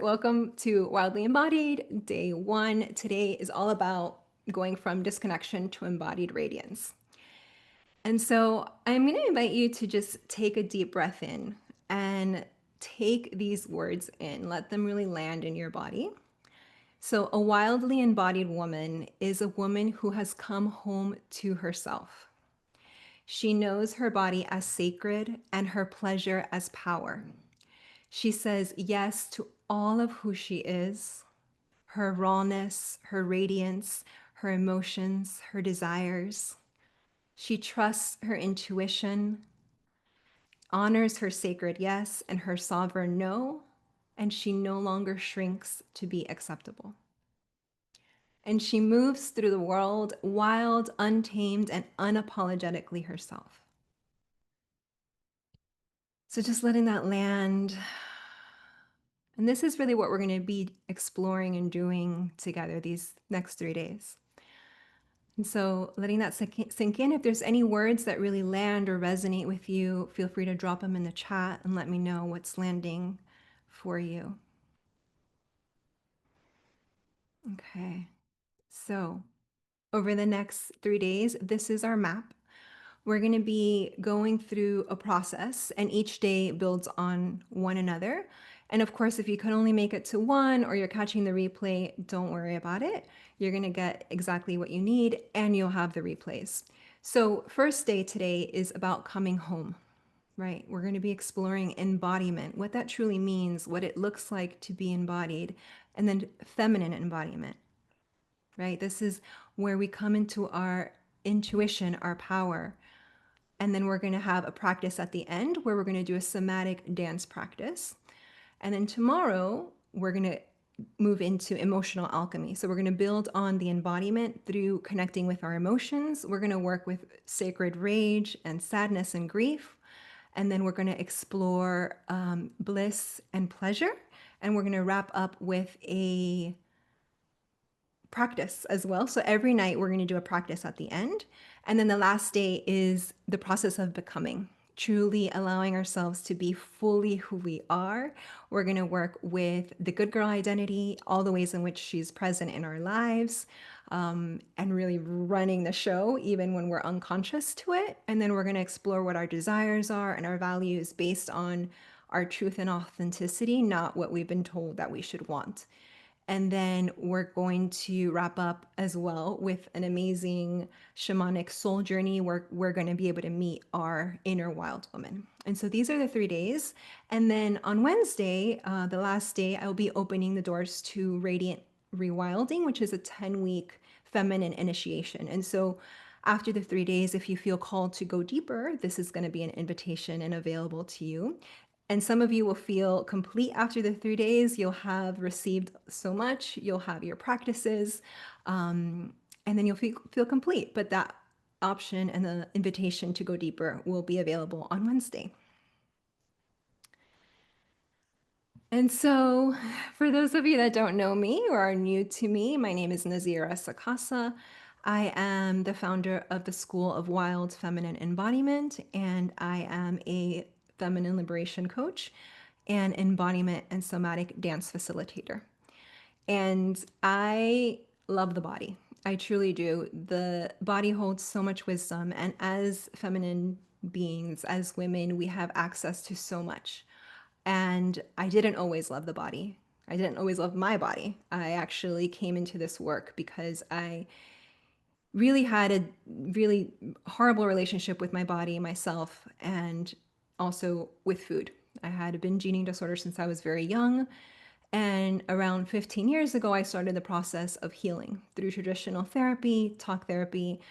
Welcome to Wildly Embodied, day one. Today is all about going from disconnection to embodied radiance. And so I'm going to invite you to just take a deep breath in and take these words in. Let them really land in your body. So, a wildly embodied woman is a woman who has come home to herself. She knows her body as sacred and her pleasure as power. She says yes to all of who she is, her rawness, her radiance, her emotions, her desires. She trusts her intuition, honors her sacred yes and her sovereign no, and she no longer shrinks to be acceptable. And she moves through the world wild, untamed, and unapologetically herself. So just letting that land. And this is really what we're going to be exploring and doing together these next 3 days. And so letting that sink in. If there's any words that really land or resonate with you, feel free to drop them in the chat and let me know what's landing for you. Okay. So over the next 3 days, this is our map. We're going to be going through a process, and each day builds on one another. And of course, if you can only make it to one or you're catching the replay, don't worry about it. You're going to get exactly what you need and you'll have the replays. So, first day today is about coming home, right? We're going to be exploring embodiment, what that truly means, what it looks like to be embodied, and then feminine embodiment, right? This is where we come into our intuition, our power. And then we're going to have a practice at the end where we're going to do a somatic dance practice. And then tomorrow, we're going to move into emotional alchemy. So we're going to build on the embodiment through connecting with our emotions. We're going to work with sacred rage and sadness and grief. And then we're going to explore bliss and pleasure. And we're going to wrap up with a practice as well. So every night we're going to do a practice at the end. And then the last day is the process of becoming, truly allowing ourselves to be fully who we are. We're going to work with the good girl identity, all the ways in which she's present in our lives, and really running the show even when we're unconscious to it. And then we're going to explore what our desires are and our values based on our truth and authenticity, not what we've been told that we should want. And then we're going to wrap up as well with an amazing shamanic soul journey where we're going to be able to meet our inner wild woman. And so these are the 3 days. And then on Wednesday, the last day, I'll be opening the doors to Radiant Rewilding, which is a 10-week feminine initiation. And so after the 3 days, if you feel called to go deeper, this is going to be an invitation and available to you. And some of you will feel complete after the 3 days. You'll have received so much, you'll have your practices, and then you'll feel complete. But that option and the invitation to go deeper will be available on Wednesday. And so, for those of you that don't know me or are new to me, my name is Nazira Sakasa. I am the founder of the School of Wild Feminine Embodiment, and I am a feminine liberation coach and embodiment and somatic dance facilitator. And I love the body. I truly do. The body holds so much wisdom. And as feminine beings, as women, we have access to so much. And I didn't always love the body. I didn't always love my body. I actually came into this work because I really had a really horrible relationship with my body, myself, and also with food. I had a binge eating disorder since I was very young. And around 15 years ago, I started the process of healing through traditional therapy, talk therapy,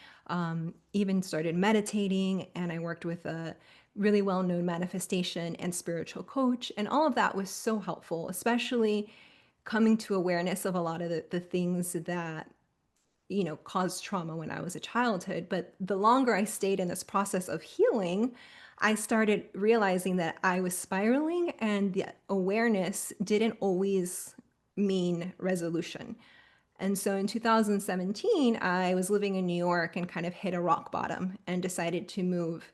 even started meditating. And I worked with a really well known manifestation and spiritual coach. And all of that was so helpful, especially coming to awareness of a lot of the things that caused trauma when I was a childhood. But the longer I stayed in this process of healing, I started realizing that I was spiraling, and the awareness didn't always mean resolution. And so in 2017, I was living in New York and kind of hit a rock bottom and decided to move.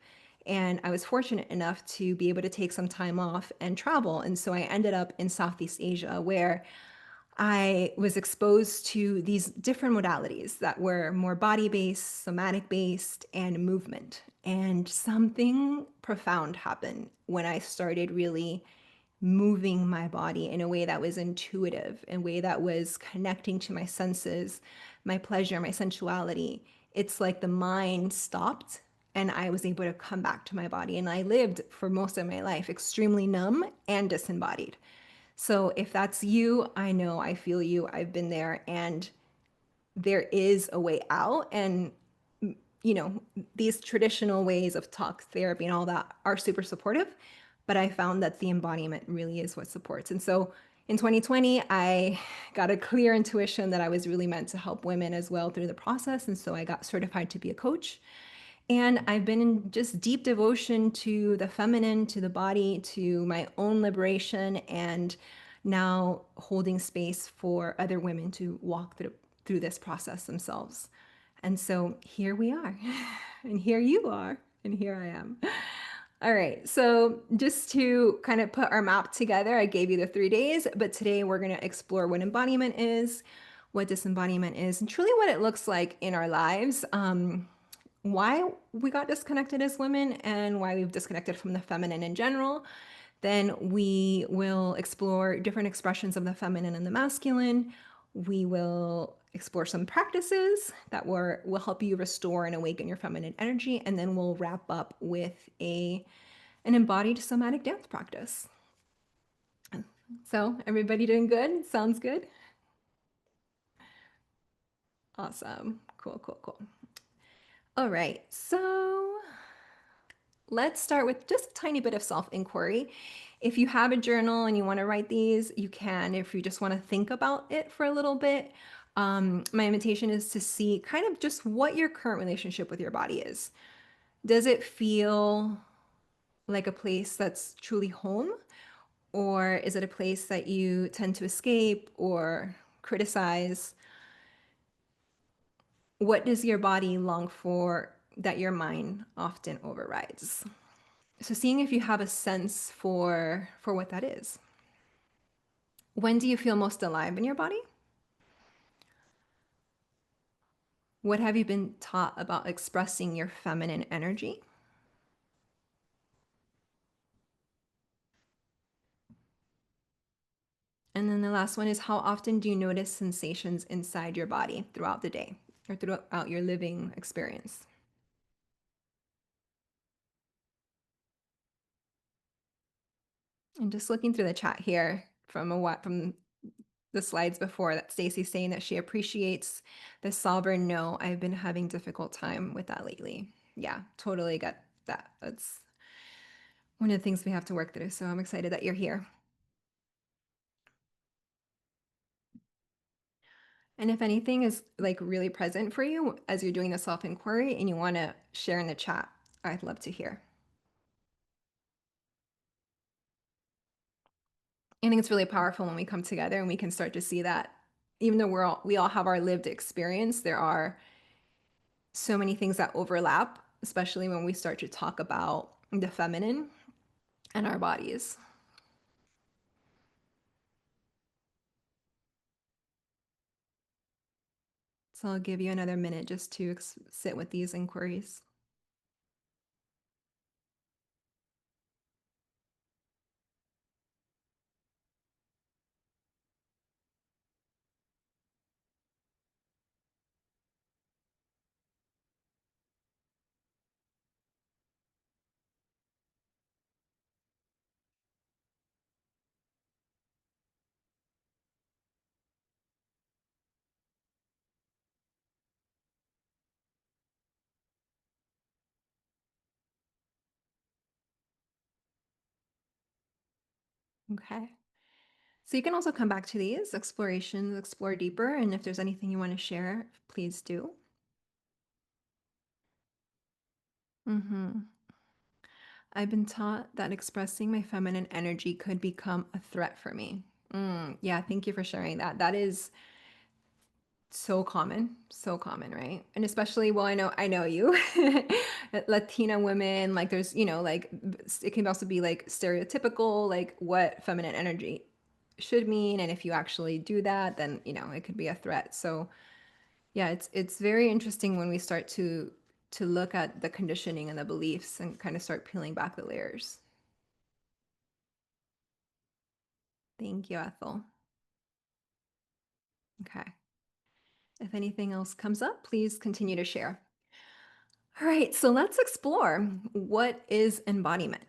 And I was fortunate enough to be able to take some time off and travel. And so I ended up in Southeast Asia, where I was exposed to these different modalities that were more body based, somatic based, and movement. And something profound happened when I started really moving my body in a way that was intuitive, in a way that was connecting to my senses, my pleasure, my sensuality. It's like the mind stopped and I was able to come back to my body. And I lived for most of my life extremely numb and disembodied. So if that's you, I know, I feel you, I've been there, and there is a way out. And you know, these traditional ways of talk therapy and all that are super supportive, but I found that the embodiment really is what supports. And so in 2020, I got a clear intuition that I was really meant to help women as well through the process. And so I got certified to be a coach. And I've been in just deep devotion to the feminine, to the body, to my own liberation, and now holding space for other women to walk through this process themselves. And so here we are, and here you are, and here I am. All right, so just to kind of put our map together, I gave you the 3 days, but today we're going to explore what embodiment is, what disembodiment is, and truly what it looks like in our lives. Why we got disconnected as women and why we've disconnected from the feminine in general. Then we will explore different expressions of the feminine and the masculine. We will explore some practices that will help you restore and awaken your feminine energy. And then we'll wrap up with an embodied somatic dance practice. So everybody doing good? Sounds good? Awesome. Cool, cool, cool. All right. So let's start with just a tiny bit of self-inquiry. If you have a journal and you want to write these, you can. If you just want to think about it for a little bit, my invitation is to see kind of just what your current relationship with your body is. Does it feel like a place that's truly home? Or is it a place that you tend to escape or criticize? What does your body long for that your mind often overrides? So seeing if you have a sense for what that is. When do you feel most alive in your body? What have you been taught about expressing your feminine energy? And then the last one is, how often do you notice sensations inside your body throughout the day or throughout your living experience? And just looking through the chat here from the slides before, that Stacy's saying that she appreciates the sovereign no. I've been having difficult time with that lately. Yeah, totally get that. That's one of the things we have to work through. So I'm excited that you're here. And if anything is like really present for you as you're doing the self-inquiry and you want to share in the chat, I'd love to hear. I think it's really powerful when we come together and we can start to see that even though we all have our lived experience, there are so many things that overlap, especially when we start to talk about the feminine and our bodies. So I'll give you another minute just to sit with these inquiries. Okay. So you can also come back to these explorations, explore deeper, and if there's anything you want to share, please do. I've been taught that expressing my feminine energy could become a threat for me. Yeah, thank you for sharing that. That is So common, right? And especially, well, I know you, Latina women, like there's, like it can also be like stereotypical, like what feminine energy should mean. And if you actually do that, then, it could be a threat. So yeah, it's very interesting when we start to look at the conditioning and the beliefs and kind of start peeling back the layers. Thank you, Ethel. Okay. If anything else comes up, please continue to share. All right, so let's explore what is embodiment.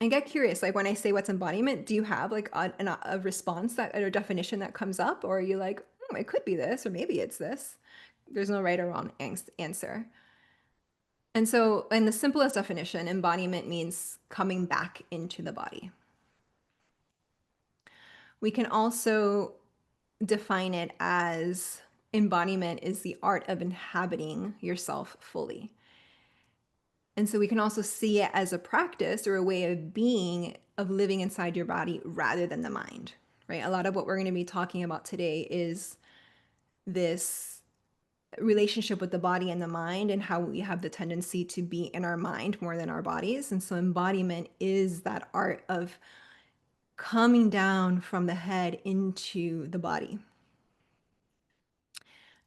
And get curious, like when I say what's embodiment, do you have like a response that or a definition that comes up, or are you like, it could be this, or maybe it's this? There's no right or wrong answer. And so, in the simplest definition, embodiment means coming back into the body. We can also define it as embodiment is the art of inhabiting yourself fully. And so we can also see it as a practice or a way of being, of living inside your body rather than the mind, right? A lot of what we're going to be talking about today is this relationship with the body and the mind and how we have the tendency to be in our mind more than our bodies. And so embodiment is that art of coming down from the head into the body.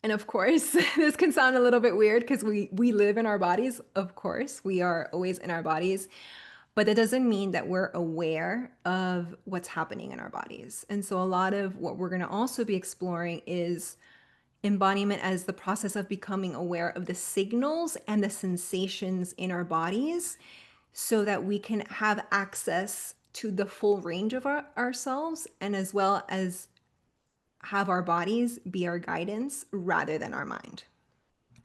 And of course, this can sound a little bit weird because we live in our bodies. Of course, we are always in our bodies, but that doesn't mean that we're aware of what's happening in our bodies. And so a lot of what we're going to also be exploring is embodiment as the process of becoming aware of the signals and the sensations in our bodies so that we can have access to the full range of ourselves and as well as have our bodies be our guidance rather than our mind.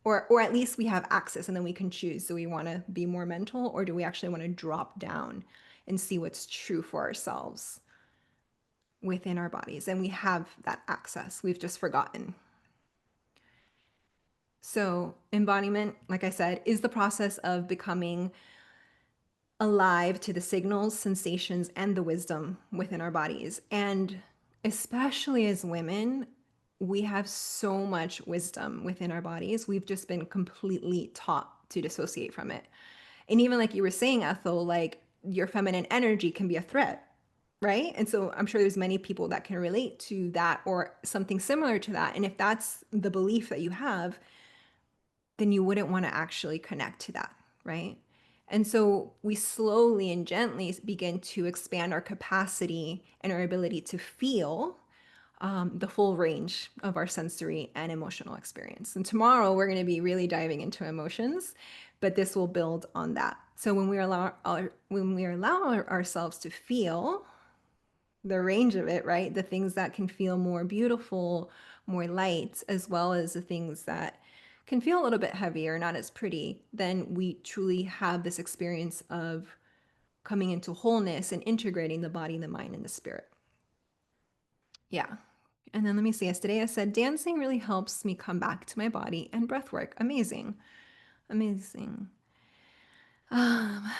Or at least we have access and then we can choose. Do we want to be more mental or do we actually want to drop down and see what's true for ourselves within our bodies? And we have that access. We've just forgotten. So, embodiment, like I said, is the process of becoming alive to the signals, sensations, and the wisdom within our bodies. And especially as women, we have so much wisdom within our bodies. We've just been completely taught to dissociate from it. And even like you were saying, Ethel, like your feminine energy can be a threat, right? And so I'm sure there's many people that can relate to that or something similar to that. And if that's the belief that you have, then you wouldn't want to actually connect to that, right? And so we slowly and gently begin to expand our capacity and our ability to feel the full range of our sensory and emotional experience. And tomorrow we're going to be really diving into emotions, but this will build on that. So when we allow ourselves to feel the range of it, right? The things that can feel more beautiful, more light, as well as the things that can feel a little bit heavier, not as pretty, then we truly have this experience of coming into wholeness and integrating the body, the mind, and the spirit. Yeah. And then let me see. Yesterday I said, dancing really helps me come back to my body and breath work. Amazing. Amazing. Um,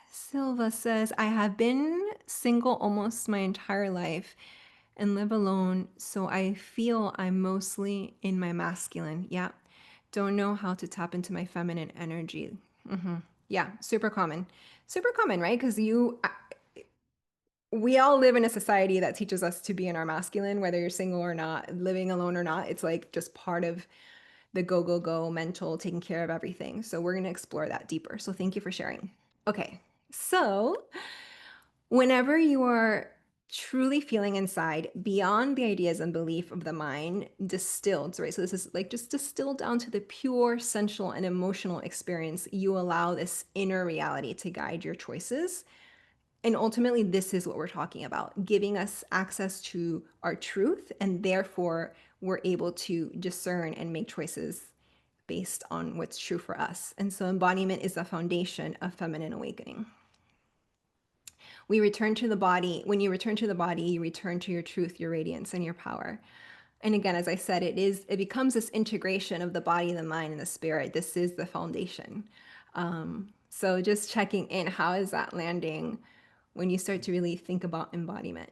Silva says, I have been single almost my entire life and live alone, so I feel I'm mostly in my masculine. Yeah. Don't know how to tap into my feminine energy. Yeah, super common. Super common, right? Because we all live in a society that teaches us to be in our masculine, whether you're single or not, living alone or not. It's like just part of the go, go, go mental, taking care of everything. So we're going to explore that deeper. So thank you for sharing. Okay. So whenever you are truly feeling inside beyond the ideas and belief of the mind distilled, right? So this is like just distilled down to the pure sensual and emotional experience, you allow this inner reality to guide your choices. And ultimately, this is what we're talking about, giving us access to our truth, and therefore we're able to discern and make choices based on what's true for us. And so embodiment is the foundation of feminine awakening. We return to the body. When you return to the body, you return to your truth, your radiance, and your power. And again, as I said, it becomes this integration of the body, the mind, and the spirit. This is the foundation. So just checking in, how is that landing when you start to really think about embodiment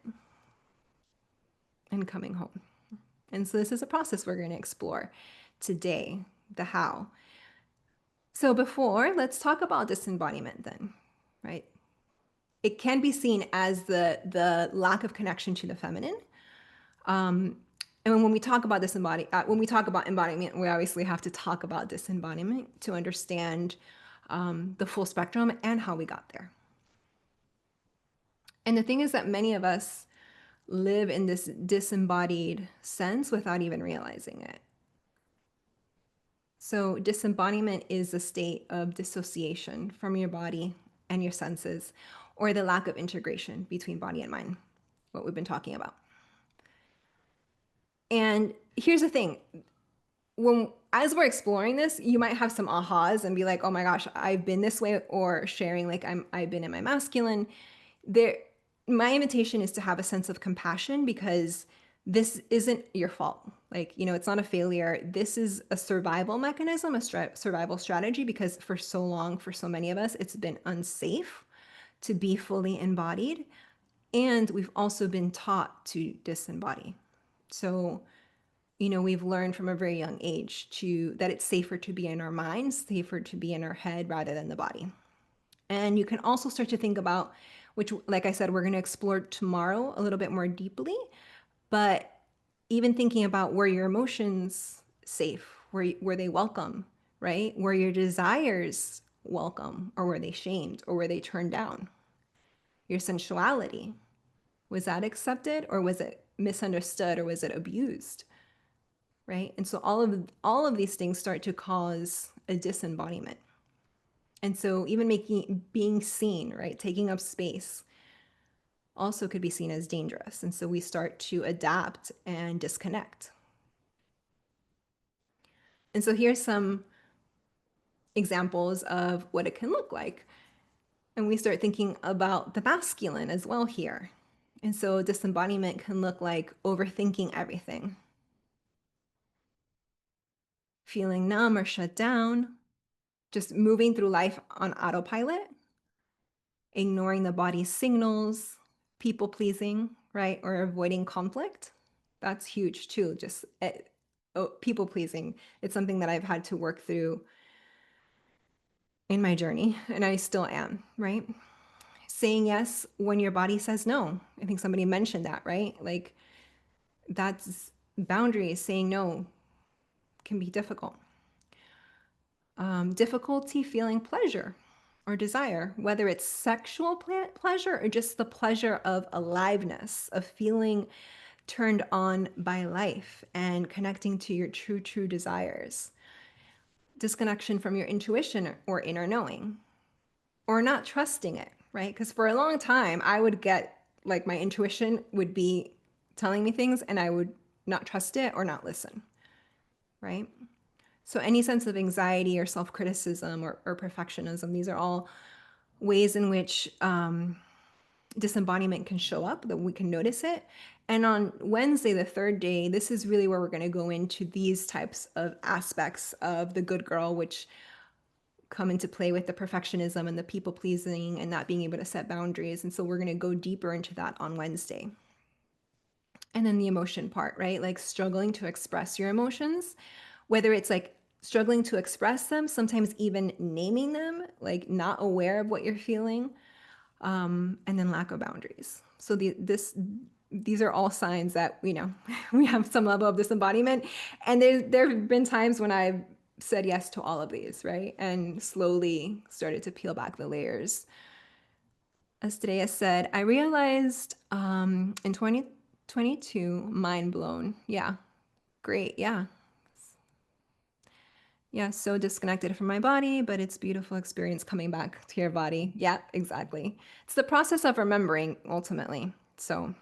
and coming home? And so this is a process we're going to explore today, the how. So before, let's talk about disembodiment then, right? It can be seen as the lack of connection to the feminine. And when we talk about when we talk about embodiment, we obviously have to talk about disembodiment to understand the full spectrum and how we got there. And the thing is that many of us live in this disembodied sense without even realizing it. So, disembodiment is a state of dissociation from your body and your senses, or the lack of integration between body and mind, what we've been talking about. And here's the thing, as we're exploring this, you might have some ahas and be like, oh my gosh, I've been this way, or sharing like I've been in my masculine. There, my invitation is to have a sense of compassion, because this isn't your fault. Like, it's not a failure. This is a survival mechanism, a survival strategy, because for so long, for so many of us, it's been unsafe to be fully embodied. And we've also been taught to disembody. So, we've learned from a very young age that it's safer to be in our minds, safer to be in our head rather than the body. And you can also start to think about, which, like I said, we're going to explore tomorrow a little bit more deeply, but even thinking about, were your emotions safe? Were they welcome, right? Were your desires welcome, or were they shamed, or were they turned down? Your sensuality, was that accepted, or was it misunderstood, or was it abused? Right? And so all of these things start to cause a disembodiment. And so even being seen, right, taking up space also could be seen as dangerous. And so we start to adapt and disconnect. And so here's some examples of what it can look like. And we start thinking about the masculine as well here. And so disembodiment can look like overthinking everything, feeling numb or shut down, just moving through life on autopilot, ignoring the body's signals, people pleasing, right? Or avoiding conflict. That's huge too. Just people pleasing. It's something that I've had to work through in my journey, and I still am, right? Saying yes when your body says no. I think somebody mentioned that, right? Like, that's boundaries. Saying no can be difficult. Difficulty feeling pleasure or desire, whether it's sexual pleasure or just the pleasure of aliveness, of feeling turned on by life and connecting to your true desires. Disconnection from your intuition or inner knowing, or not trusting it, right? Because for a long time, I would get like my intuition would be telling me things and I would not trust it or not listen, right? So any sense of anxiety or self-criticism or perfectionism, these are all ways in which disembodiment can show up, that we can notice it. And on Wednesday, the third day, this is really where we're going to go into these types of aspects of the good girl, which come into play with the perfectionism and the people pleasing and not being able to set boundaries. And so we're going to go deeper into that on Wednesday. And then the emotion part, right? Like struggling to express your emotions, whether it's like struggling to express them, sometimes even naming them, like not aware of what you're feeling, and then lack of boundaries. So these are all signs that we have some level of disembodiment. And there have been times when I've said yes to all of these, right? And slowly started to peel back the layers. As today has said, I realized in 2022, mind blown. Yeah, great. Yeah. Yeah, so disconnected from my body, but it's beautiful experience coming back to your body. Yeah, exactly. It's the process of remembering ultimately. So,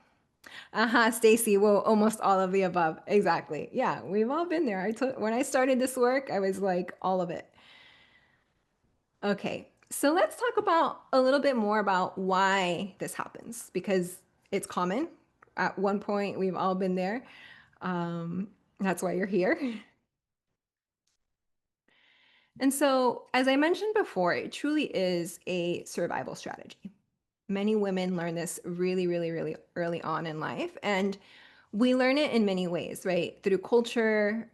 Stacy, well, almost all of the above. Exactly. Yeah, we've all been there. When I started this work, I was like all of it. Okay, so let's talk about a little bit more about why this happens, because it's common. At one point, we've all been there. That's why you're here. And so, as I mentioned before, it truly is a survival strategy. Many women learn this really, really, really early on in life. And We learn it in many ways, right? Through culture,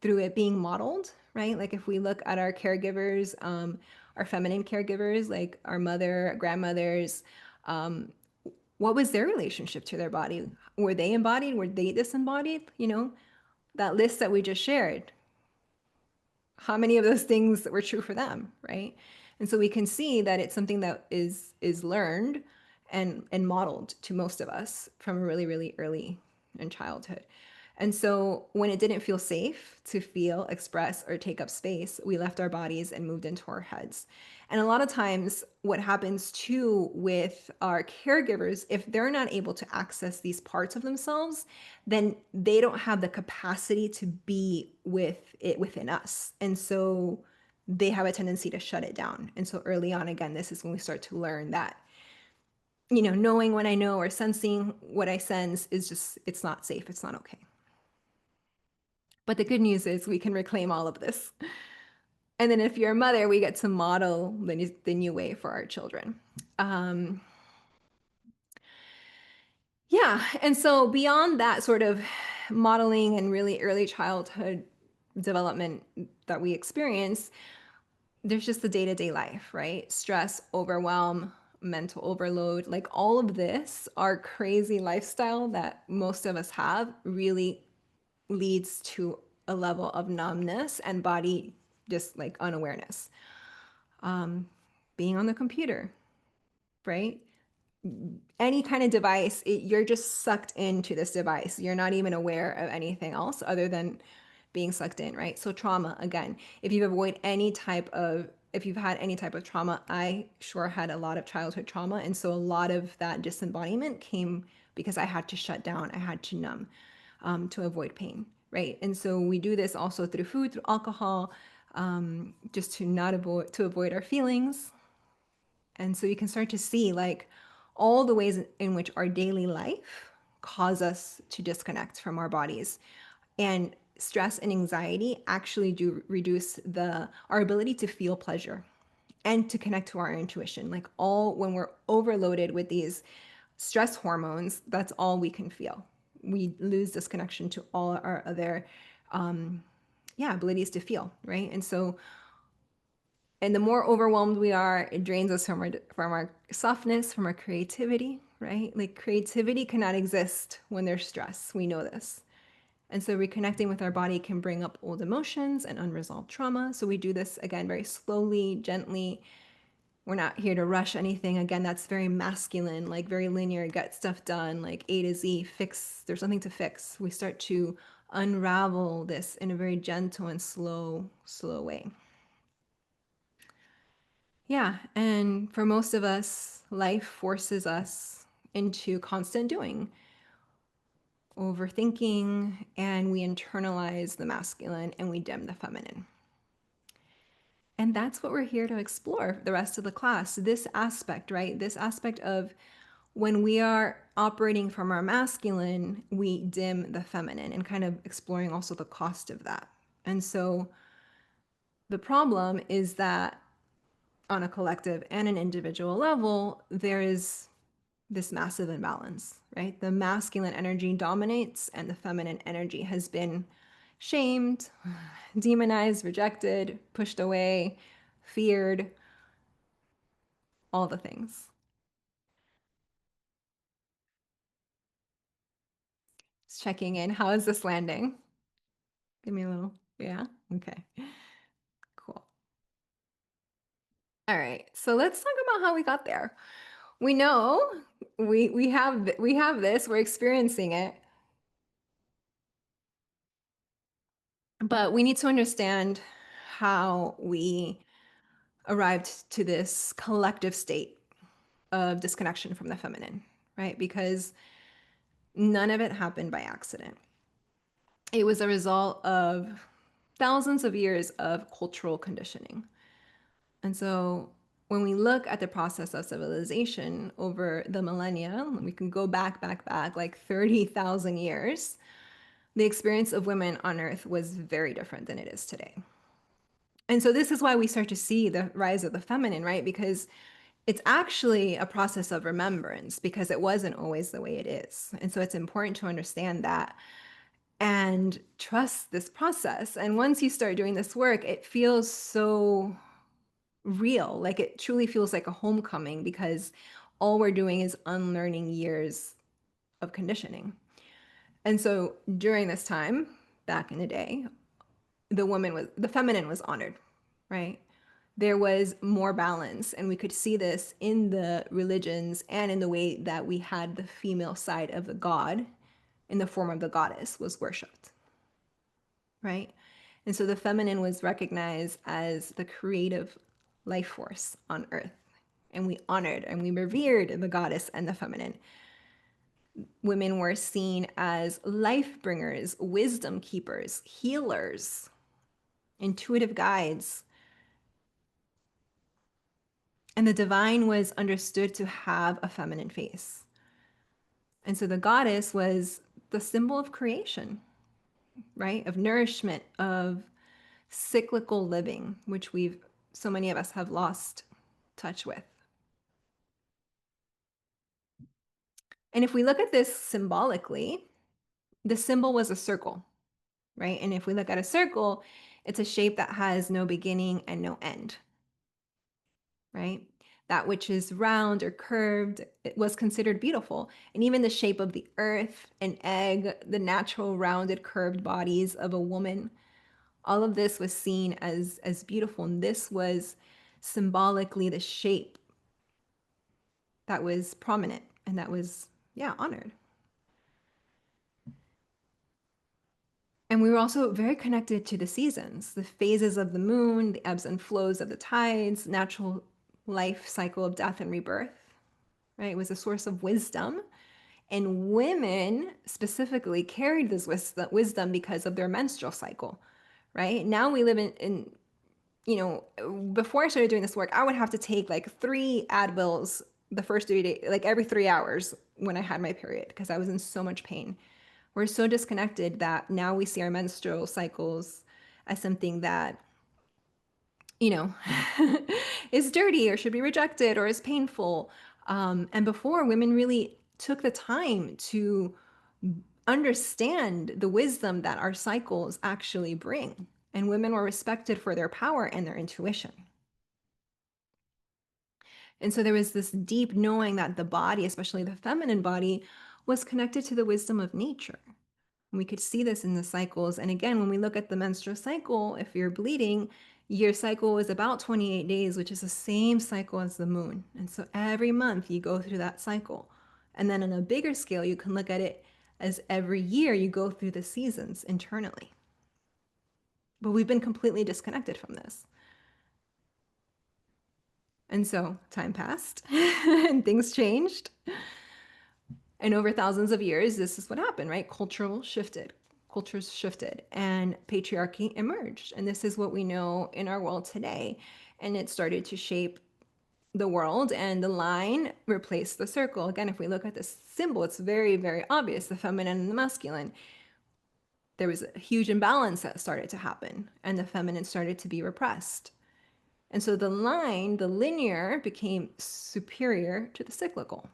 through it being modeled, right? Like if we look at our caregivers, our feminine caregivers, like our mother, grandmothers, what was their relationship to their body? Were they embodied? Were they disembodied? You know, that list that we just shared, how many of those things were true for them, right? And so we can see that it's something that is learned and modeled to most of us from a really, really early in childhood. And so when it didn't feel safe to feel, express, or take up space, we left our bodies and moved into our heads. And a lot of times, what happens too with our caregivers, if they're not able to access these parts of themselves, then they don't have the capacity to be with it within us. And so they have a tendency to shut it down. And so early on, again, this is when we start to learn that, you know, knowing what I know or sensing what I sense is just, it's not safe. It's not okay. But the good news is we can reclaim all of this. And then if you're a mother, we get to model the new way for our children. Um, yeah. And so beyond that sort of modeling and really early childhood development that we experience, there's just the day-to-day life, right? Stress, overwhelm, mental overload, like all of this, our crazy lifestyle that most of us have really leads to a level of numbness and body just like unawareness. Being on the computer, right? Any kind of device, you're just sucked into this device. You're not even aware of anything else other than being sucked in, right? So trauma, again, if you avoid any type of, if you've had any type of trauma, I sure had a lot of childhood trauma. And so a lot of that disembodiment came because I had to shut down, I had to numb to avoid pain, right? And so we do this also through food, through alcohol, just to not avoid, to avoid our feelings. And so you can start to see like all the ways in which our daily life cause us to disconnect from our bodies. And stress and anxiety actually do reduce our ability to feel pleasure and to connect to our intuition. Like all when we're overloaded with these stress hormones, that's all we can feel. We lose this connection to all our other abilities to feel, right? And so and the more overwhelmed we are, it drains us from our softness, from our creativity, right? Like creativity cannot exist when there's stress. We know this. And so reconnecting with our body can bring up old emotions and unresolved trauma. So we do this again very slowly, gently. We're not here to rush anything. Again, that's very masculine, like very linear, get stuff done, like A to Z, fix, there's nothing to fix. We start to unravel this in a very gentle and slow way. Yeah, and for most of us, life forces us into constant doing, overthinking, and we internalize the masculine and we dim the feminine. And that's what we're here to explore the rest of the class. This aspect, right? This aspect of when we are operating from our masculine, we dim the feminine and kind of exploring also the cost of that. And so the problem is that on a collective and an individual level, there is this massive imbalance, right? The masculine energy dominates and the feminine energy has been shamed, demonized, rejected, pushed away, feared, all the things. Just checking in. How is this landing? Give me a little, yeah? Okay, cool. All right, so let's talk about how we got there. We know we have this, we're experiencing it, but we need to understand how we arrived to this collective state of disconnection from the feminine, right? Because none of it happened by accident. It was a result of thousands of years of cultural conditioning. And so when we look at the process of civilization over the millennia, we can go back like 30,000 years, the experience of women on Earth was very different than it is today. And so this is why we start to see the rise of the feminine, right? Because it's actually a process of remembrance because it wasn't always the way it is. And so it's important to understand that and trust this process. And once you start doing this work, it feels so real. Like it truly feels like a homecoming because all we're doing is unlearning years of conditioning. And so during this time, back in the day, the feminine was honored, right? There was more balance, and we could see this in the religions and in the way that we had the female side of the god in the form of the goddess was worshipped, right? And so the feminine was recognized as the creative life force on earth. And we honored and we revered the goddess and the feminine. Women were seen as life bringers, wisdom keepers, healers, intuitive guides. And the divine was understood to have a feminine face. And so the goddess was the symbol of creation, right? Of nourishment, of cyclical living, which so many of us have lost touch with. And if we look at this symbolically, the symbol was a circle, right? And if we look at a circle, it's a shape that has no beginning and no end, right? That which is round or curved, it was considered beautiful. And even the shape of the earth, an egg, the natural rounded curved bodies of a woman, all of this was seen as beautiful. And this was symbolically the shape that was prominent and that was, yeah, honored. And we were also very connected to the seasons, the phases of the moon, the ebbs and flows of the tides, natural life cycle of death and rebirth, right? It was a source of wisdom. And women specifically carried this wisdom because of their menstrual cycle, right? Now we live in you know, before I started doing this work, I would have to take like 3 Advils the first 3 days, like every 3 hours when I had my period, because I was in so much pain. We're so disconnected that now we see our menstrual cycles as something that, you know, is dirty or should be rejected or is painful. And before, women really took the time to understand the wisdom that our cycles actually bring. And women were respected for their power and their intuition. And so there was this deep knowing that the body, especially the feminine body, was connected to the wisdom of nature. We could see this in the cycles. And again, when we look at the menstrual cycle, if you're bleeding, your cycle is about 28 days, which is the same cycle as the moon. And so every month you go through that cycle. And then on a bigger scale, you can look at it as every year you go through the seasons internally. But we've been completely disconnected from this. And so time passed and things changed. And over thousands of years, this is what happened, right? Cultures shifted and patriarchy emerged. And this is what we know in our world today. And it started to shape the world, and the line replaced the circle. Again, if we look at this symbol, it's very, very obvious, the feminine and the masculine. There was a huge imbalance that started to happen, and the feminine started to be repressed. And so the line, the linear, became superior to the cyclical.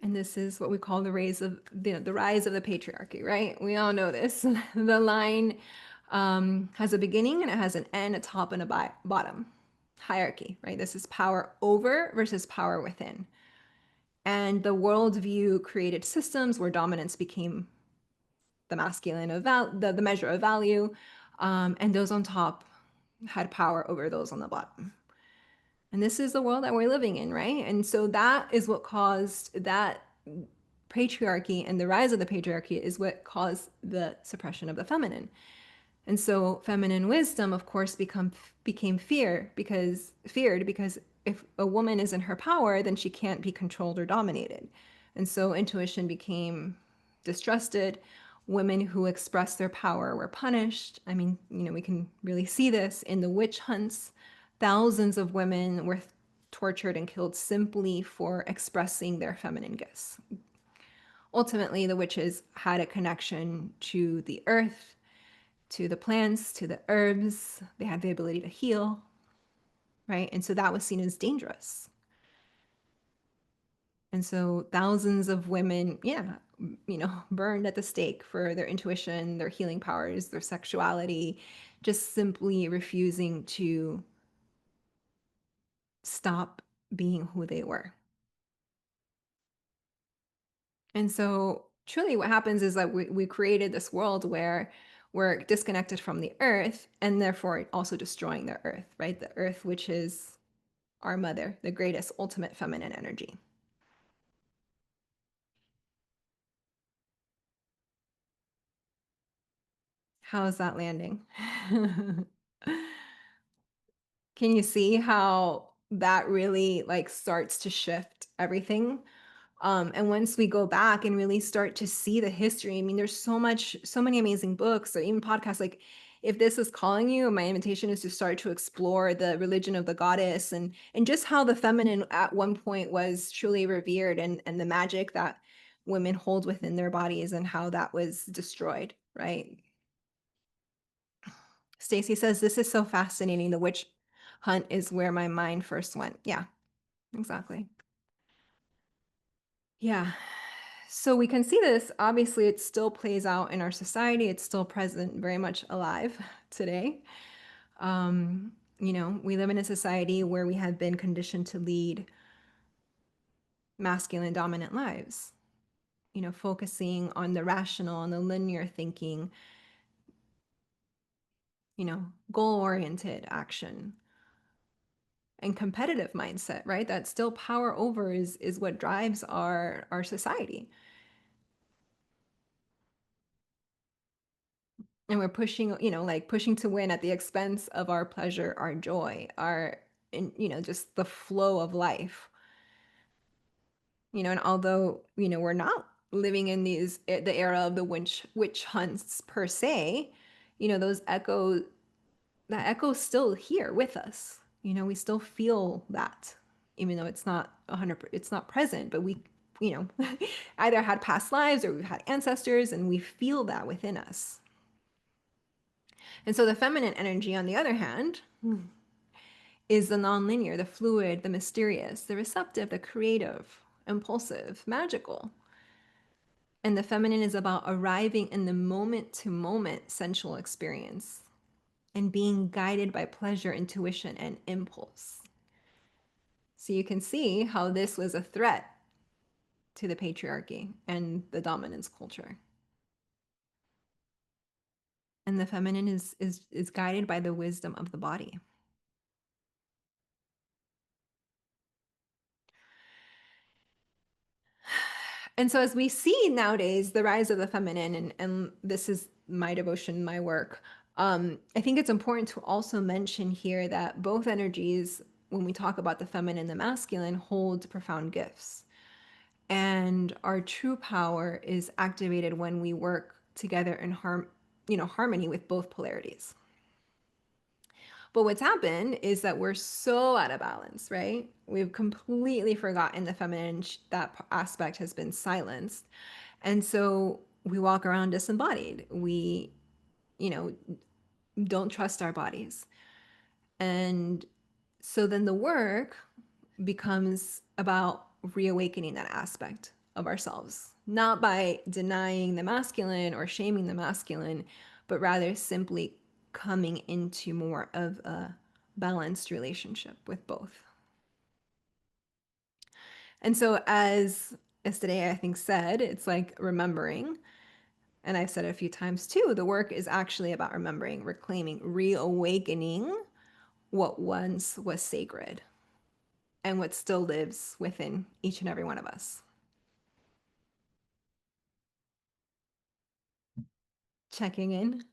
And this is what we call the rise of the patriarchy, right? We all know this. The line has a beginning and it has an end, a top and a bottom. Hierarchy, right? This is power over versus power within. And the worldview created systems where dominance became the masculine of the measure of value, and those on top had power over those on the bottom. And this is the world that we're living in, right? And so that is what caused that patriarchy, and the rise of the patriarchy is what caused the suppression of the feminine. And so feminine wisdom, of course, became feared because if a woman is in her power, then she can't be controlled or dominated. And so intuition became distrusted. Women who expressed their power were punished. I mean, we can really see this in the witch hunts. Thousands of women were tortured and killed simply for expressing their feminine gifts. Ultimately, the witches had a connection to the earth to the plants, to the herbs. They had the ability to heal, right? And so that was seen as dangerous. And so thousands of women, yeah, burned at the stake for their intuition, their healing powers, their sexuality, just simply refusing to stop being who they were. And so truly what happens is that we created this world where we're disconnected from the earth and therefore also destroying the earth, right? The earth, which is our mother, the greatest ultimate feminine energy. How is that landing? Can you see how that really like starts to shift everything? And once we go back and really start to see the history, I mean, there's so many amazing books or even podcasts. Like, if this is calling you, my invitation is to start to explore the religion of the goddess and just how the feminine at one point was truly revered and the magic that women hold within their bodies and how that was destroyed, right? Stacy says, this is so fascinating. The witch hunt is where my mind first went. Yeah, exactly. Yeah. So we can see this. Obviously, it still plays out in our society. It's still present, very much alive today. We live in a society where we have been conditioned to lead masculine dominant lives, focusing on the rational and the linear thinking, goal oriented action and competitive mindset, right? That still power over is what drives our society. And we're pushing, like pushing to win at the expense of our pleasure, our joy, our and just the flow of life. And although we're not living in the era of the witch hunts per se, those that echo's still here with us. We still feel that, even though it's not 100, it's not present, but we either had past lives or we've had ancestors and we feel that within us. And so the feminine energy, on the other hand, is the nonlinear, the fluid, the mysterious, the receptive, the creative, impulsive, magical. And the feminine is about arriving in the moment to moment sensual experience and being guided by pleasure, intuition, and impulse. So you can see how this was a threat to the patriarchy and the dominance culture. And the feminine is guided by the wisdom of the body. And so as we see nowadays the rise of the feminine, and this is my devotion, my work, I think it's important to also mention here that both energies, when we talk about the feminine and the masculine, hold profound gifts. And our true power is activated when we work together in harmony with both polarities. But what's happened is that we're so out of balance, right? We've completely forgotten the feminine, that aspect has been silenced. And so we walk around disembodied. We, you know, don't trust our bodies. And so then the work becomes about reawakening that aspect of ourselves, not by denying the masculine or shaming the masculine, but rather simply coming into more of a balanced relationship with both. And so, as today I think said, it's like remembering, and I've said it a few times too, the work is actually about remembering, reclaiming, reawakening what once was sacred and what still lives within each and every one of us. Checking in.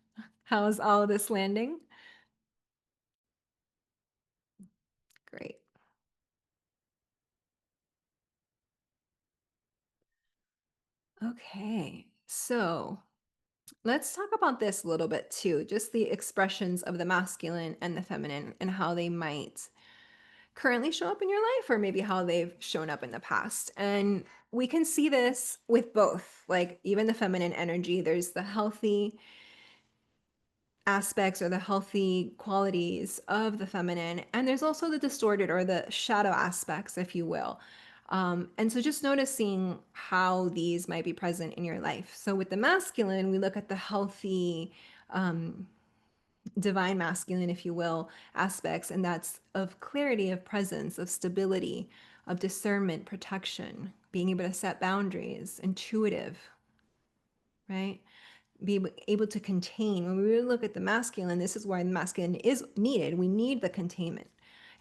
How's all this landing? Great. Okay, so let's talk about this a little bit too, just the expressions of the masculine and the feminine and how they might currently show up in your life or maybe how they've shown up in the past. And we can see this with both, like even the feminine energy, there's the healthy aspects or the healthy qualities of the feminine. And there's also the distorted or the shadow aspects, if you will. And so just noticing how these might be present in your life. So with the masculine, we look at the healthy, divine masculine, if you will, aspects, and that's of clarity, of presence, of stability, of discernment, protection, being able to set boundaries, intuitive, right? Be able to contain. When we really look at the masculine, this is why the masculine is needed. We need the containment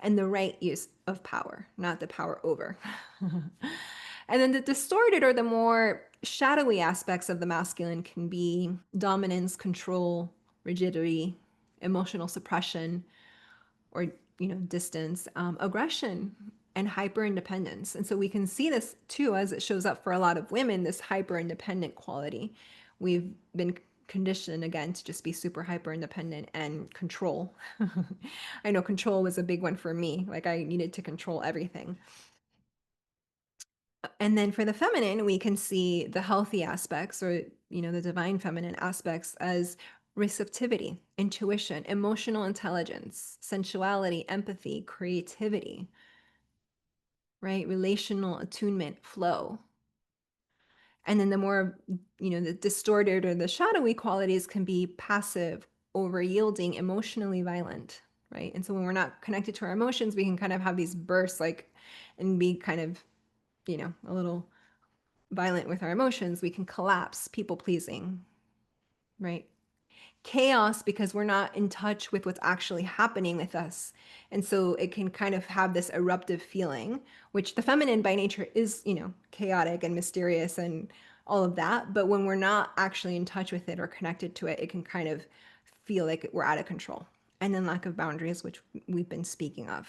and the right use of power, not the power over. And then the distorted or the more shadowy aspects of the masculine can be dominance, control, rigidity, emotional suppression, or distance, aggression, and hyper independence. And so we can see this too as it shows up for a lot of women, this hyper independent quality. We've been conditioned again to just be super hyper independent and control. I know control was a big one for me. Like I needed to control everything. And then for the feminine, we can see the healthy aspects or, the divine feminine aspects as receptivity, intuition, emotional intelligence, sensuality, empathy, creativity, right? Relational attunement, flow. And then the more, the distorted or the shadowy qualities can be passive, over yielding, emotionally violent, right? And so when we're not connected to our emotions, we can kind of have these bursts and be kind of, a little violent with our emotions. We can collapse, people pleasing, right? Chaos because we're not in touch with what's actually happening with us. And so it can kind of have this eruptive feeling, which the feminine by nature is, chaotic and mysterious and all of that. But when we're not actually in touch with it or connected to it, it can kind of feel like we're out of control. And then lack of boundaries, which we've been speaking of.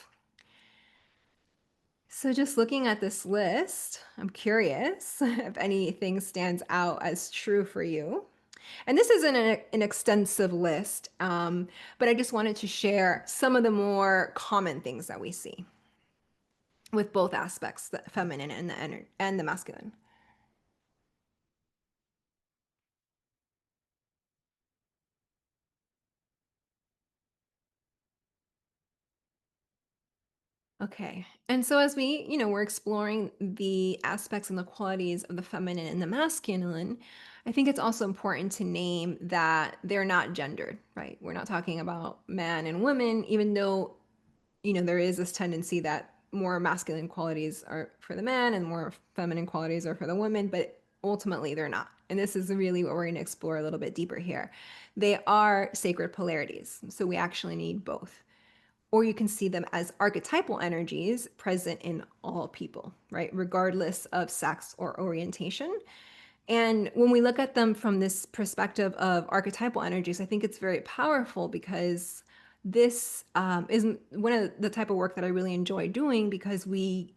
So just looking at this list, I'm curious if anything stands out as true for you. And this isn't an extensive list, but I just wanted to share some of the more common things that we see with both aspects, the feminine and the masculine. Okay. And so as we're exploring the aspects and the qualities of the feminine and the masculine, I think it's also important to name that they're not gendered, right? We're not talking about man and woman, even though there is this tendency that more masculine qualities are for the man and more feminine qualities are for the woman, but ultimately they're not. And this is really what we're going to explore a little bit deeper here. They are sacred polarities. So we actually need both. Or you can see them as archetypal energies present in all people, right? Regardless of sex or orientation. And when we look at them from this perspective of archetypal energies, I think it's very powerful because this is one of the type of work that I really enjoy doing because we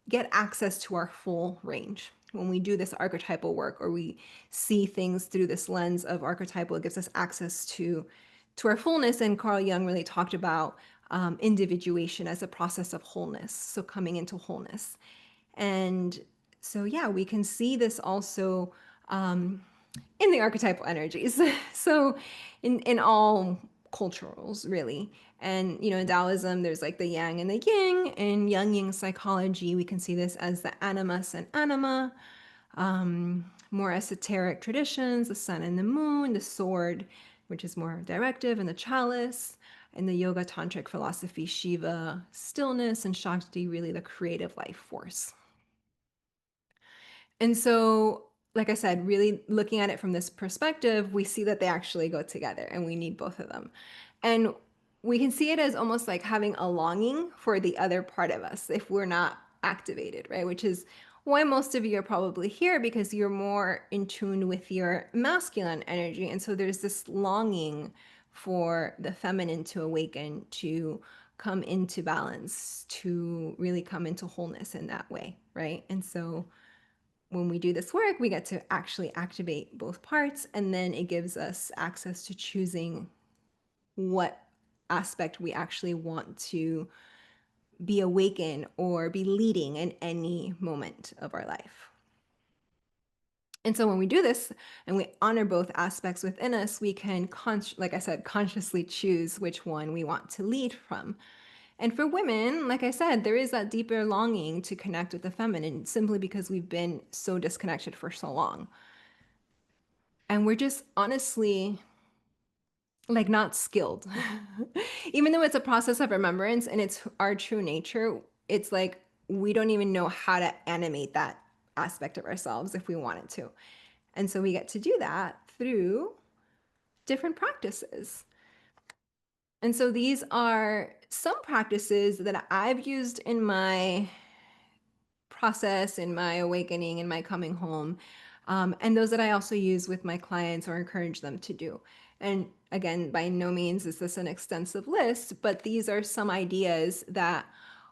get access to our full range. When we do this archetypal work or we see things through this lens of archetypal, it gives us access to our fullness. And Carl Jung really talked about individuation as a process of wholeness. So coming into wholeness. And so, yeah, we can see this also in the archetypal energies. So, in all culturals, really. And, in Taoism, there's like the yang and the yin. In Jungian psychology, we can see this as the animus and anima. More esoteric traditions, the sun and the moon, the sword, which is more directive, and the chalice. In the yoga tantric philosophy, Shiva, stillness, and Shakti, really the creative life force. And so, like I said, really looking at it from this perspective, we see that they actually go together and we need both of them. And we can see it as almost like having a longing for the other part of us if we're not activated, right? Which is why most of you are probably here because you're more in tune with your masculine energy. And so there's this longing for the feminine to awaken, to come into balance, to really come into wholeness in that way, right? And so when we do this work, we get to actually activate both parts, and then it gives us access to choosing what aspect we actually want to be awakened or be leading in any moment of our life. And so when we do this and we honor both aspects within us, we can, like I said, consciously choose which one we want to lead from. And for women, like I said, there is that deeper longing to connect with the feminine simply because we've been so disconnected for so long. And we're just honestly like not skilled. Even though it's a process of remembrance and it's our true nature, it's like we don't even know how to animate that aspect of ourselves if we wanted to. And so we get to do that through different practices. And so these are some practices that I've used in my process, in my awakening, in my coming home, and those that I also use with my clients or encourage them to do. And again, by no means is this an extensive list, but these are some ideas that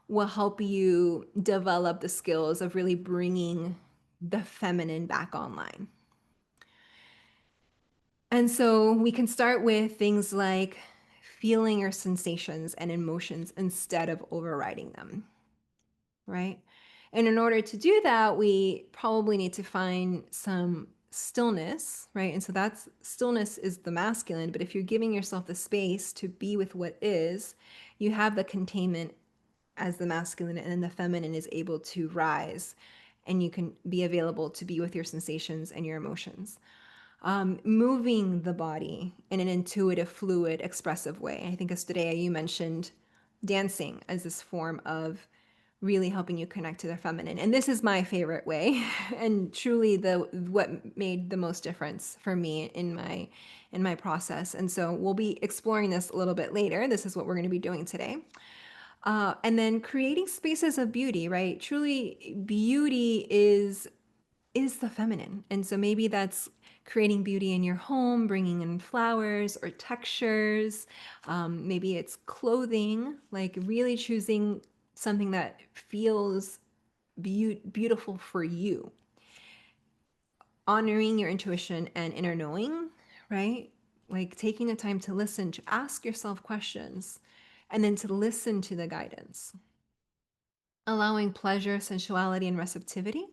will help you develop the skills of really bringing the feminine back online. And so we can start with things like feeling your sensations and emotions instead of overriding them, right? And in order to do that, we probably need to find some stillness, right? And so that's stillness is the masculine, but if you're giving yourself the space to be with what is, you have the containment as the masculine, and then the feminine is able to rise and you can be available to be with your sensations and your emotions. Moving the body in an intuitive, fluid, expressive way. I think yesterday you mentioned dancing as this form of really helping you connect to the feminine. And this is my favorite way and truly the what made the most difference for me in my process. And so we'll be exploring this a little bit later. This is what we're going to be doing today. And then creating spaces of beauty, right? Truly beauty is the feminine. And so maybe that's creating beauty in your home, bringing in flowers or textures. Maybe it's clothing, like really choosing something that feels beautiful for you. Honoring your intuition and inner knowing, right? Like taking the time to listen, to ask yourself questions, and then to listen to the guidance. Allowing pleasure, sensuality, and receptivity.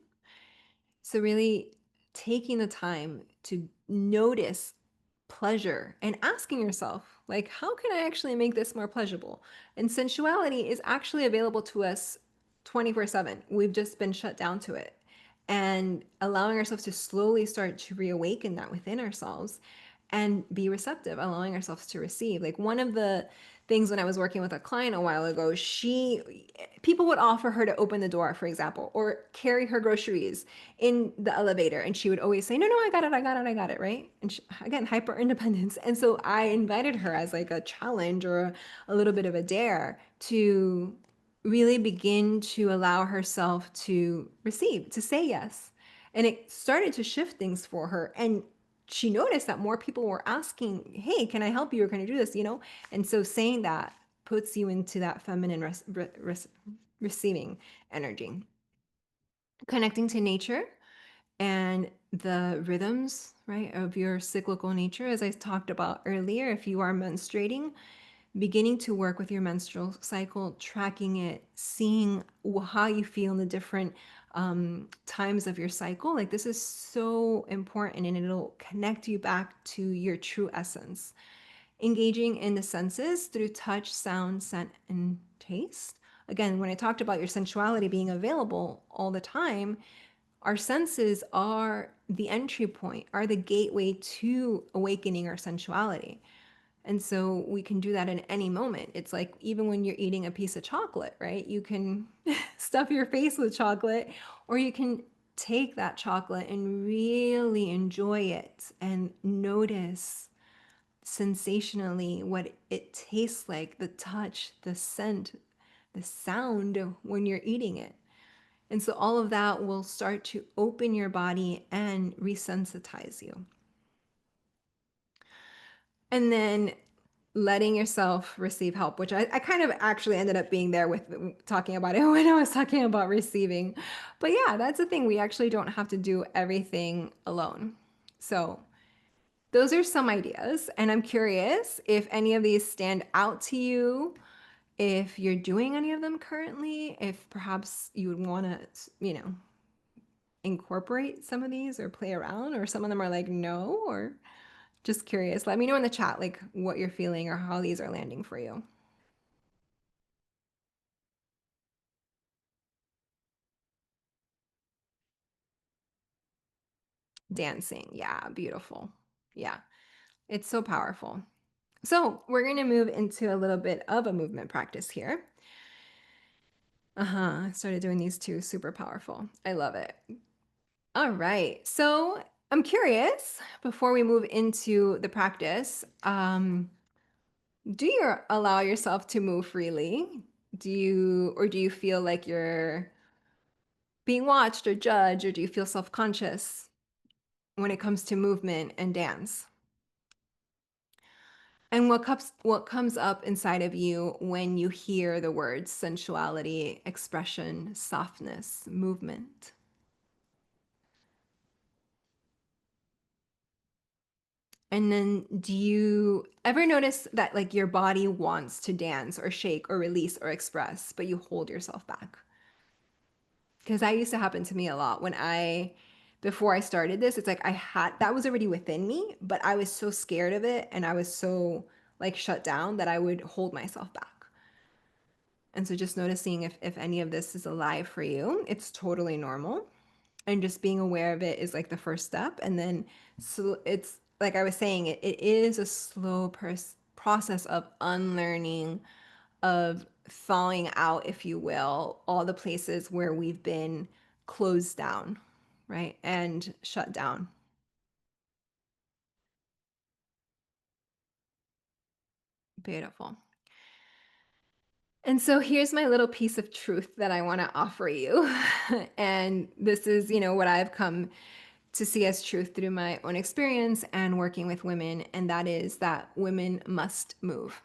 So, really taking the time to notice pleasure and asking yourself, like, how can I actually make this more pleasurable? And sensuality is actually available to us 24/7. We've just been shut down to it. And allowing ourselves to slowly start to reawaken that within ourselves and be receptive, allowing ourselves to receive. Like one of the things when I was working with a client a while ago, people would offer her to open the door, for example, or carry her groceries in the elevator. And she would always say, no, no, I got it, I got it, I got it, right? And she, again, hyper independence. And so I invited her as like a challenge or a little bit of a dare to really begin to allow herself to receive, to say yes. And it started to shift things for her. And she noticed that more people were asking, hey, can I help you or can I do this? And so saying that puts you into that feminine receiving energy. Connecting to nature and the rhythms, right, of your cyclical nature. As I talked about earlier, if you are menstruating, beginning to work with your menstrual cycle, tracking it, seeing how you feel in the different times of your cycle. Like this is so important and it'll connect you back to your true essence. Engaging in the senses through touch, sound, scent, and taste. Again, when I talked about your sensuality being available all the time, our senses are the entry point, are the gateway to awakening our sensuality. And so we can do that in any moment. It's like even when you're eating a piece of chocolate, right? You can stuff your face with chocolate, or you can take that chocolate and really enjoy it and notice sensationally what it tastes like, the touch, the scent, the sound when you're eating it. And so all of that will start to open your body and resensitize you. And then letting yourself receive help, which I kind of actually ended up being there with talking about it when I was talking about receiving. But yeah, that's the thing. We actually don't have to do everything alone. So those are some ideas. And I'm curious if any of these stand out to you, if you're doing any of them currently, if perhaps you would want to, incorporate some of these or play around, or some of them are like, no, or just curious. Let me know in the chat, like what you're feeling or how these are landing for you. Dancing. Yeah, beautiful. Yeah, it's so powerful. So we're going to move into a little bit of a movement practice here. I started doing these two, super powerful. I love it. All right. So I'm curious, before we move into the practice, do you allow yourself to move freely? Do you feel like you're being watched or judged, or do you feel self-conscious when it comes to movement and dance? And what comes up inside of you when you hear the words sensuality, expression, softness, movement? And then do you ever notice that like your body wants to dance or shake or release or express, but you hold yourself back? Because that used to happen to me a lot before I started this, it's like that was already within me, but I was so scared of it and I was so like shut down that I would hold myself back. And so just noticing if any of this is alive for you, it's totally normal. And just being aware of it is like the first step. And then so it's like I was saying, it is a slow process of unlearning, of thawing out, if you will, all the places where we've been closed down, right? And shut down. Beautiful. And so here's my little piece of truth that I want to offer you. And this is, what I've come to see as truth through my own experience and working with women. And that is that women must move.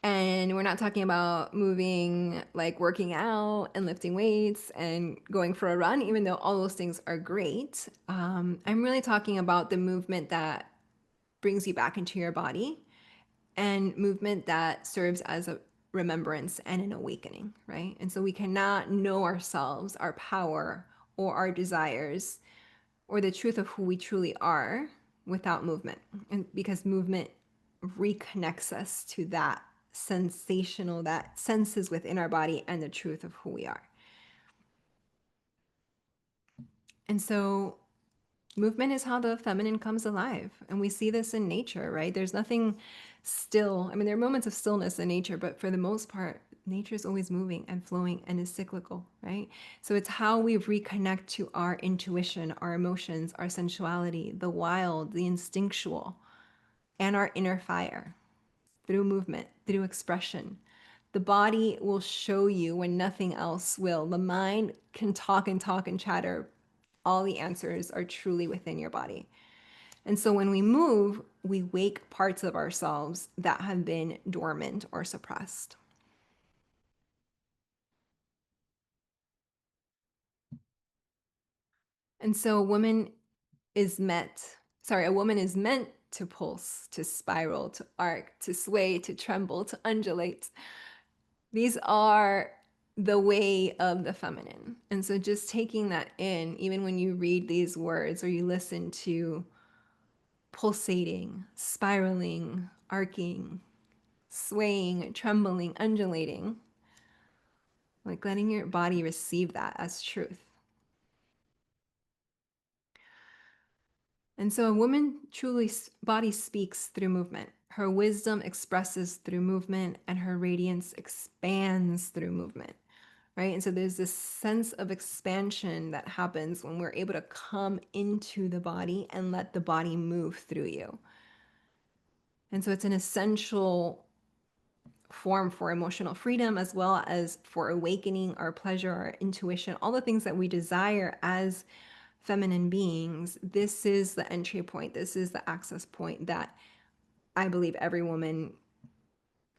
And we're not talking about moving like working out and lifting weights and going for a run, even though all those things are great. I'm really talking about the movement that brings you back into your body, and movement that serves as a remembrance and an awakening, right? And so we cannot know ourselves, our power, or our desires, or the truth of who we truly are without movement. And because movement reconnects us to that sensational, that senses within our body and the truth of who we are. And so movement is how the feminine comes alive. And we see this in nature, right? There's nothing still. I mean, there are moments of stillness in nature, but for the most part, nature is always moving and flowing and is cyclical, right? So it's how we reconnect to our intuition, our emotions, our sensuality, the wild, the instinctual, and our inner fire through movement, through expression. The body will show you when nothing else will. The mind can talk and talk and chatter. All the answers are truly within your body. And so when we move, we wake parts of ourselves that have been dormant or suppressed. And so a woman is meant to pulse, to spiral, to arc, to sway, to tremble, to undulate. These are the way of the feminine. And so just taking that in, even when you read these words or you listen to pulsating, spiraling, arcing, swaying, trembling, undulating, like letting your body receive that as truth. And so a woman truly body speaks through movement. Her wisdom expresses through movement, and her radiance expands through movement, right? And so there's this sense of expansion that happens when we're able to come into the body and let the body move through you. And so it's an essential form for emotional freedom, as well as for awakening our pleasure, our intuition, all the things that we desire as feminine beings. This is the entry point. This is the access point that I believe every woman,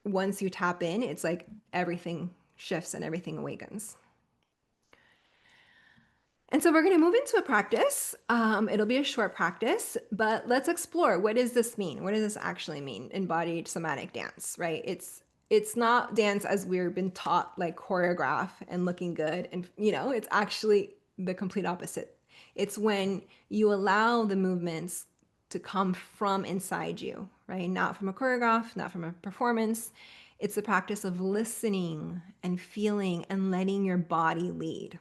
once you tap in, it's like everything shifts and everything awakens. And so we're going to move into a practice. It'll be a short practice, but let's explore, what does this mean? What does this actually mean? Embodied somatic dance, right? It's not dance as we've been taught, like choreograph and looking good, and it's actually the complete opposite. It's when you allow the movements to come from inside you, right? Not from a choreograph, not from a performance. It's the practice of listening and feeling and letting your body lead.